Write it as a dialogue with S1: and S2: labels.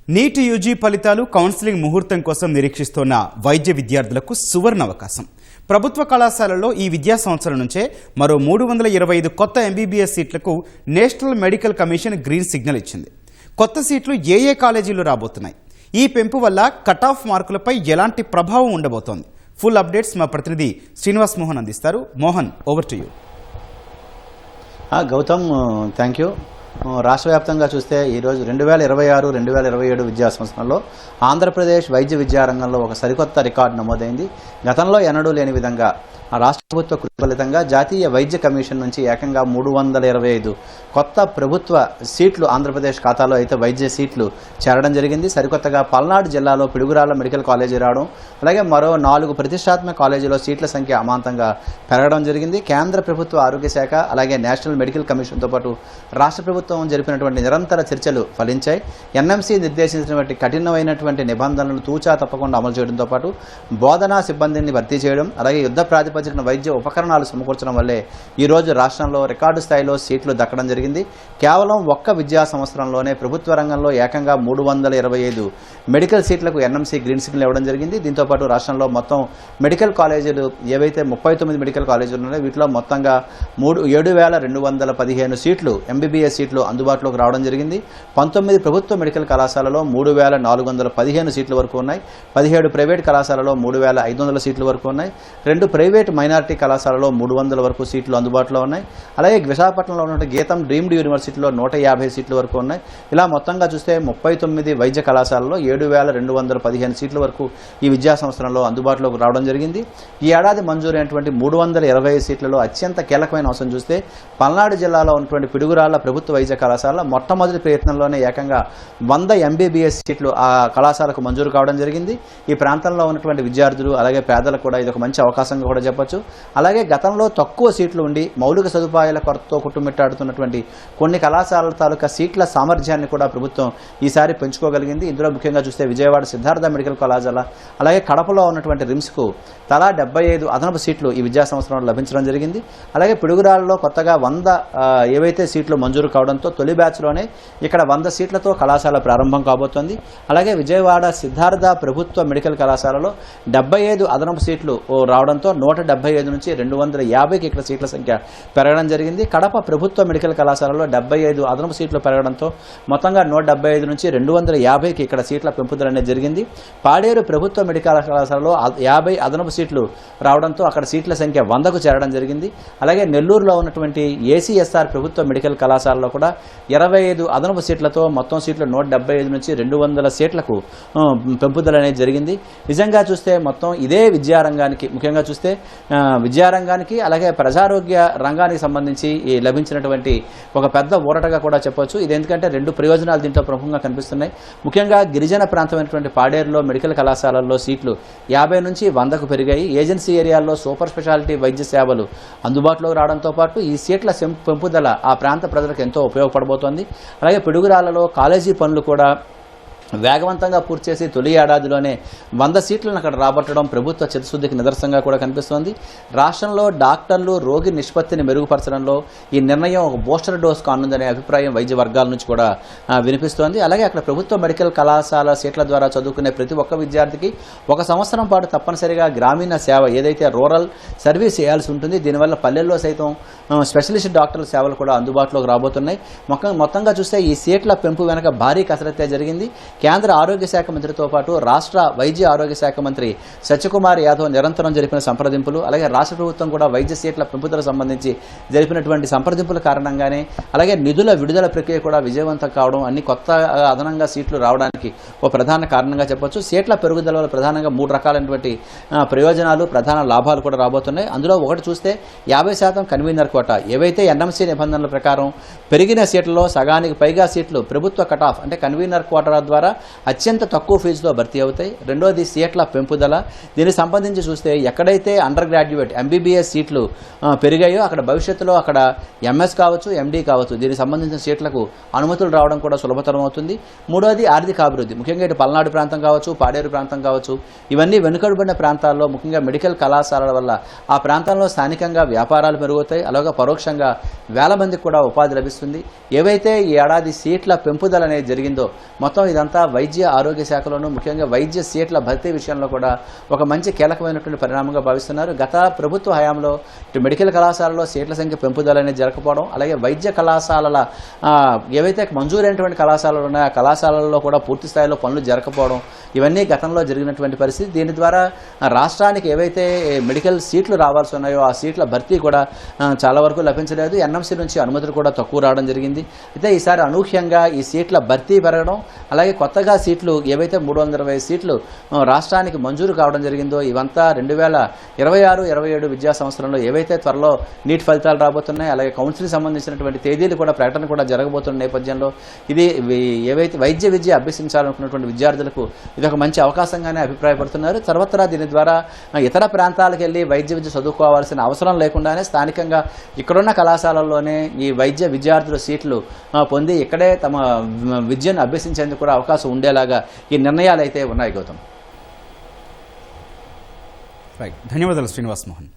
S1: NEET UG ఫలితాలు counselling ముహూర్తం కోసం నిరీక్షిస్తున్న వైద్య విద్యార్థులకు సువర్ణ అవకాశం. ప్రభుత్వ కళాశాలల్లో ఈ విద్యా సంవత్సరం నుంచే మరో 325 కొత్త ఎంబీబీఎస్ సీట్లకు national medical commission green signal ఇచ్చింది. కొత్త సీట్లు ఏ కాలేజీలు రాబోతున్నాయి, ఈ పెంపు వల్ల కట్ ఆఫ్ మార్కులపై ఎలాంటి ప్రభావం ఉండబోతోంది? ఫుల్ అప్డేట్స్ మా ప్రతినిధి శ్రీనివాస్ మోహన్ అందిస్తారు. Mohan, over to you.
S2: Gautam, thank you. రాష్ట్ర వ్యాప్తంగా చూస్తే ఈరోజు 2026-2027 విద్యా సంవత్సరంలో ఆంధ్రప్రదేశ్ వైద్య విద్యారంగంలో ఒక సరికొత్త రికార్డు నమోదైంది. గతంలో ఎన్నడూ లేని విధంగా రాష్ట్ర ప్రభుత్వ కృషి ఫలితంగా జాతీయ వైద్య కమిషన్ నుంచి ఏకంగా 325 కొత్త ప్రభుత్వ సీట్లు ఆంధ్రప్రదేశ్ ఖాతాలో అయితే వైద్య సీట్లు చేరడం జరిగింది. సరికొత్తగా పల్నాడు జిల్లాలో పిడుగురాళ్ల మెడికల్ కాలేజీ రావడం, అలాగే మరో 4 ప్రతిష్టాత్మక కాలేజీలో సీట్ల సంఖ్య అమాంతంగా పెరగడం జరిగింది. కేంద్ర ప్రభుత్వ ఆరోగ్య శాఖ అలాగే నేషనల్ మెడికల్ కమిషన్తో పాటు రాష్ట్ర ప్రభుత్వం జరిపినటువంటి నిరంతర చర్చలు ఫలించాయి. ఎన్ఎంసీ నిర్దేశించినటువంటి కఠినమైనటువంటి నిబంధనలను తూచా తప్పకుండా అమలు చేయడంతో పాటు బోధనా సిబ్బందిని భర్తీ చేయడం, అలాగే యుద్ధ ప్రాతిపదికన వైద్య ఉపకరణాలు సమకూర్చడం వల్లే ఈరోజు రాష్ట్రంలో రికార్డు స్థాయిలో సీట్లు దక్కడం జరిగింది. కేవలం ఒక్క విద్యా సంవత్సరంలోనే ప్రభుత్వ రంగంలో ఏకంగా 325 మెడికల్ సీట్లకు ఎన్ఎంసీ గ్రీన్ సిగ్నల్ ఇవ్వడం జరిగింది. దీంతో పాటు రాష్ట్రంలో మొత్తం మెడికల్ కాలేజీలు ఏవైతే 39 మెడికల్ కాలేజీలు ఉన్నాయో వీటిలో మొత్తంగా 7,215 సీట్లు ఎంబీబీఎస్ సీట్లు అందుబాటులోకి రావడం జరిగింది. 19 ప్రభుత్వ మెడికల్ కళాశాలలో 3,415 సీట్ల వరకు ఉన్నాయి. 17 ప్రైవేట్ కళాశాలలో 3,500 సీట్ల వరకు ఉన్నాయి. 2 ప్రైవేట్ మైనారిటీ కళాశాలలో 300 వరకు సీట్లు అందుబాటులో ఉన్నాయి. అలాగే విశాఖపట్నంలో ఉన్న గీతం డ్రీమ్డ్ యూనివర్సిటీలో 150 సీట్ల వరకు ఉన్నాయి. ఇలా మొత్తంగా చూస్తే 39 వైద్య కళాశాలలో 7,215 సీట్ల వరకు ఈ విద్యా సంవత్సరంలో అందుబాటులోకి రావడం జరిగింది. ఈ ఏడాది మంజూరైనటువంటి 320 సీట్లలో అత్యంత కీలకమైన అంశం చూస్తే పల్నాడు జిల్లాలో ఉన్నటువంటి పిడుగురాళ్ల ప్రభుత్వ వైద్య కళాశాల మొట్టమొదటి ప్రయత్నంలోనే ఏకంగా 100 ఎంబీబీఎస్ సీట్లు ఆ కళాశాలకు మంజూరు కావడం జరిగింది. ఈ ప్రాంతంలో ఉన్నటువంటి విద్యార్థులు అలాగే పేదలకు కూడా ఇది ఒక మంచి అవకాశంగా కూడా చెప్పొచ్చు. అలాగే గతంలో తక్కువ సీట్లు ఉండి మౌలిక సదుపాయాల కొరతతో కుట్టుమిట్టాడుతున్నటువంటి కొన్ని కళాశాలల తాలూకా సీట్ల సామర్థ్యాన్ని కూడా ప్రభుత్వం ఈసారి పెంచుకోగలిగింది. ఇందులో ముఖ్యంగా చూస్తే విజయవాడ సిద్ధార్థ మెడికల్ కళాశాల అలాగే కడపలో ఉన్నటువంటి రిమ్స్కు తలా 75 అదనపు సీట్లు ఈ విద్యా సంవత్సరంలో లభించడం జరిగింది. అలాగే పిడుగురాళ్లలో కొత్తగా 100 ఏవైతే సీట్లు మంజూరు కావడంతో తొలి బ్యాచ్లోనే ఇక్కడ 100 సీట్లతో కళాశాల ప్రారంభం కాబోతోంది. అలాగే విజయవాడ సిద్ధార్థ ప్రభుత్వ మెడికల్ కళాశాలలో 75 అదనపు సీట్లు రావడంతో 175 నుంచి 250కి ఇక్కడ సీట్ల సంఖ్య పెరగడం జరిగింది. కడప ప్రభుత్వ మెడికల్ కళాశాలలో 75 అదనపు సీట్లు పెరగడంతో మొత్తంగా 175 నుంచి 250కి ఇక్కడ సీట్ల పెంపుదల అనేది జరిగింది. పాడేరు ప్రభుత్వ మెడికల్ కళాశాలలో 50 అదనపు సీట్లు రావడంతో అక్కడ సీట్ల సంఖ్య 100కు చేరడం జరిగింది. అలాగే నెల్లూరులో ఉన్నటువంటి ఏసీఎస్ఆర్ ప్రభుత్వ మెడికల్ కళాశాలలో కూడా 25 అదనపు సీట్లతో మొత్తం సీట్లు 175 నుంచి 200 సీట్లకు పెంపుదల అనేది జరిగింది. నిజంగా చూస్తే మొత్తం ఇదే విద్యారంగానికి ముఖ్యంగా చూస్తే విద్యారంగానికి అలాగే ప్రజారోగ్య రంగానికి సంబంధించి లభించినటువంటి ఒక పెద్ద ఊరటగా కూడా చెప్పొచ్చు. ఇది ఎందుకంటే 2 ప్రయోజనాలు దీంట్లో ప్రముఖంగా కనిపిస్తున్నాయి. ముఖ్యంగా గిరిజన ప్రాంతమైనటువంటి పాడేరులో మెడికల్ కళాశాలల్లో సీట్లు 50 నుంచి 100కు పెరిగాయి. ఏజెన్సీ ఏరియాల్లో సూపర్ స్పెషాలిటీ వైద్య సేవలు అందుబాటులోకి రావడంతో పాటు ఈ సీట్ల పెంపుదల ఆ ప్రాంత ప్రజలకు ఎంతో ఉపయోగపడబోతోంది. అలాగే పిడుగురాళ్లలో కాలేజీ పనులు కూడా వేగవంతంగా పూర్తి చేసి తొలి ఏడాదిలోనే 100 సీట్లను అక్కడ రాబట్టడం ప్రభుత్వ చిత్తశుద్ధికి నిదర్శనంగా కూడా కనిపిస్తోంది. రాష్ట్రంలో డాక్టర్లు రోగి నిష్పత్తిని మెరుగుపరచడంలో ఈ నిర్ణయం ఒక బూస్టర్ డోస్ కానుందనే అభిప్రాయం వైద్య వర్గాల నుంచి కూడా వినిపిస్తోంది. అలాగే అక్కడ ప్రభుత్వ మెడికల్ కళాశాల సీట్ల ద్వారా చదువుకునే ప్రతి ఒక్క విద్యార్థికి 1 సంవత్సరం పాటు తప్పనిసరిగా గ్రామీణ సేవ ఏదైతే రూరల్ సర్వీస్ చేయాల్సి ఉంటుంది. దీనివల్ల పల్లెల్లో సైతం స్పెషలిస్ట్ డాక్టర్ల సేవలు కూడా అందుబాటులోకి రాబోతున్నాయి. మొత్తంగా చూస్తే ఈ సీట్ల పెంపు వెనక భారీ కసరత్తే జరిగింది. కేంద్ర ఆరోగ్య శాఖ మంత్రితో పాటు రాష్ట్ర వైద్య ఆరోగ్య శాఖ మంత్రి సత్యకుమార్ యాదవ్ నిరంతరం జరిపిన సంప్రదింపులు, అలాగే రాష్ట్ర ప్రభుత్వం కూడా వైద్య సీట్ల పెంపుదలకు సంబంధించి జరిపినటువంటి సంప్రదింపుల కారణంగానే అలాగే నిధుల విడుదల ప్రక్రియ కూడా విజయవంతం కావడం అన్ని కొత్త అదనంగా సీట్లు రావడానికి ఒక ప్రధాన కారణంగా చెప్పొచ్చు. సీట్ల పెరుగుదల వల్ల ప్రధానంగా 3 రకాలైనటువంటి ప్రయోజనాలు ప్రధాన లాభాలు కూడా రాబోతున్నాయి. అందులో ఒకటి చూస్తే 50% కన్వీనర్ కోటా. ఏవైతే ఎన్ఎంసీ నిబంధనల ప్రకారం పెరిగిన సీట్లలో సగానికి పైగా సీట్లు ప్రభుత్వ కట్ ఆఫ్ అంటే కన్వీనర్ కోటా ద్వారా అత్యంత తక్కువ ఫీజులో భర్తీ అవుతాయి. రెండోది సీట్ల పెంపుదల. దీనికి సంబంధించి చూస్తే ఎక్కడైతే అండర్ గ్రాడ్యుయేట్ ఎంబీబీఎస్ సీట్లు పెరిగాయో అక్కడ భవిష్యత్తులో అక్కడ ఎంఎస్ కావచ్చు, ఎండీ కావచ్చు, దీనికి సంబంధించిన సీట్లకు అనుమతులు రావడం కూడా సులభతరం అవుతుంది. మూడోది ఆర్థిక అభివృద్ధి. ముఖ్యంగా ఇటు పల్నాడు ప్రాంతం కావచ్చు, పాడేరు ప్రాంతం కావచ్చు, ఇవన్నీ వెనుకబడిన ప్రాంతాల్లో ముఖ్యంగా మెడికల్ కళాశాలల వల్ల ఆ ప్రాంతంలో స్థానికంగా వ్యాపారాలు పెరుగుతాయి. అలాగే పరోక్షంగా వేల మందికి కూడా ఉపాధి లభిస్తుంది. ఏవైతే ఈ ఏడాది సీట్ల పెంపుదల అనేది జరిగిందో మొత్తం ఇదంతా ఇదంతా వైద్య ఆరోగ్య శాఖలోనూ ముఖ్యంగా వైద్య సీట్ల భర్తీ విషయంలో కూడా ఒక మంచి కీలకమైనటువంటి పరిణామంగా భావిస్తున్నారు. గత ప్రభుత్వ హయాంలో ఇటు మెడికల్ కళాశాలలో సీట్ల సంఖ్య పెంపుదల అనేది జరగకపోవడం, అలాగే వైద్య కళాశాలల ఏవైతే మంజూరైనటువంటి కళాశాలలు ఉన్నాయో ఆ కళాశాలల్లో కూడా పూర్తి స్థాయిలో పనులు జరగకపోవడం, ఇవన్నీ గతంలో జరిగినటువంటి పరిస్థితి. దీని ద్వారా రాష్ట్రానికి ఏవైతే మెడికల్ సీట్లు రావాల్సి ఉన్నాయో ఆ సీట్ల భర్తీ కూడా చాలా వరకు లభించలేదు. ఎన్ఎంసీ నుంచి అనుమతులు కూడా తక్కువ రావడం జరిగింది. అయితే ఈసారి అనూహ్యంగా ఈ సీట్ల భర్తీ పెరగడం, అలాగే కొత్తగా సీట్లు ఏవైతే 320 సీట్లు రాష్ట్రానికి మంజూరు కావడం జరిగిందో ఇవంతా 2026-27 విద్యా సంవత్సరంలో ఏవైతే త్వరలో నీట్ ఫలితాలు రాబోతున్నాయి, అలాగే కౌన్సిలింగ్ సంబంధించినటువంటి తేదీలు కూడా ప్రకటన కూడా జరగబోతున్న నేపథ్యంలో ఇది ఏవైతే వైద్య విద్య అభ్యసించాలనుకున్నటువంటి విద్యార్థులకు ఇది ఒక మంచి అవకాశంగానే అభిప్రాయపడుతున్నారు. తర్వాతరా దీని ద్వారా ఇతర ప్రాంతాలకు వెళ్ళి వైద్య విద్య చదువుకోవాల్సిన అవసరం లేకుండానే స్థానికంగా ఇక్కడున్న కళాశాలల్లోనే ఈ వైద్య విద్యార్థుల సీట్లు పొంది ఇక్కడే తమ విద్యను అభ్యసించేందుకు కూడా అవకాశం ఉండేలాగా ఈ నిర్ణయాలు అయితే ఉన్నాయి. గౌతమ్.
S1: రైట్, ధన్యవాదాలు శ్రీనివాస్ మోహన్.